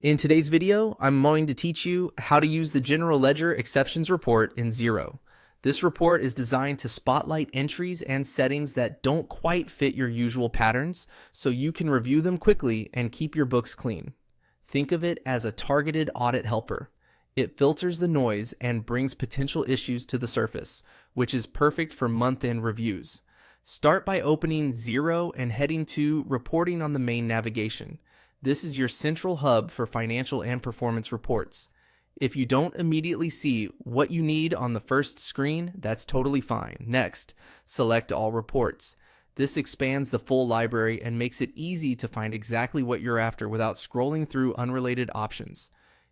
In today's video, I'm going to teach you how to use the General Ledger Exceptions Report in Xero. This report is designed to spotlight entries and settings that don't quite fit your usual patterns, so you can review them quickly and keep your books clean. Think of it as a targeted audit helper. It filters the noise and brings potential issues to the surface, which is perfect for month-end reviews. Start by opening Xero and heading to Reporting on the main navigation. This is your central hub for financial and performance reports. If you don't immediately see what you need on the first screen, that's totally fine. Next, select all reports. This expands the full library and makes it easy to find exactly what you're after without scrolling through unrelated options.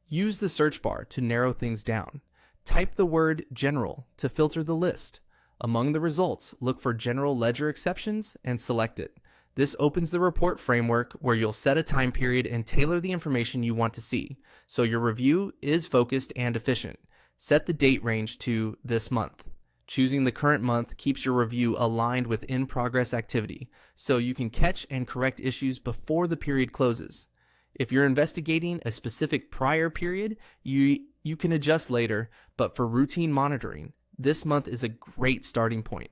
Use the search bar to narrow things down. Type the word General to filter the list. Among the results, look for General Ledger Exceptions and select it. This opens the report framework where you'll set a time period and tailor the information you want to see, so your review is focused and efficient. Set the date range to this month. Choosing the current month keeps your review aligned with in-progress activity, so you can catch and correct issues before the period closes. If you're investigating a specific prior period, you can adjust later, but for routine monitoring, this month is a great starting point,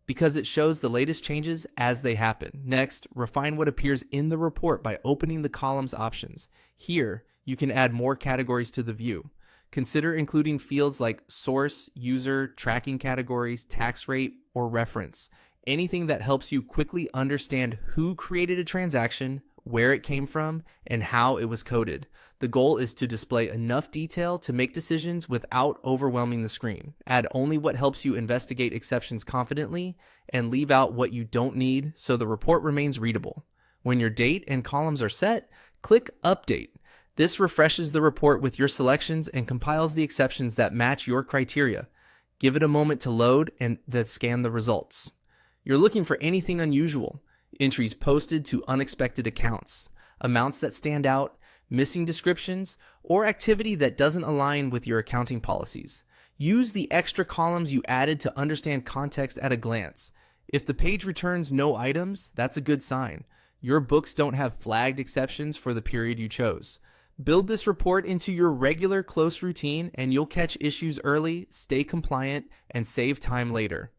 because it shows the latest changes as they happen. Next, refine what appears in the report by opening the columns options. Here, you can add more categories to the view. Consider including fields like source, user, tracking categories, tax rate, or reference. Anything that helps you quickly understand who created a transaction, where it came from, and how it was coded. The goal is to display enough detail to make decisions without overwhelming the screen. Add only what helps you investigate exceptions confidently, and leave out what you don't need so the report remains readable. When your date and columns are set, click Update. This refreshes the report with your selections and compiles the exceptions that match your criteria. Give it a moment to load and then scan the results. You're looking for anything unusual: entries posted to unexpected accounts, amounts that stand out, missing descriptions, or activity that doesn't align with your accounting policies. Use the extra columns you added to understand context at a glance. If the page returns no items, that's a good sign. Your books don't have flagged exceptions for the period you chose. Build this report into your regular close routine and you'll catch issues early, stay compliant, and save time later.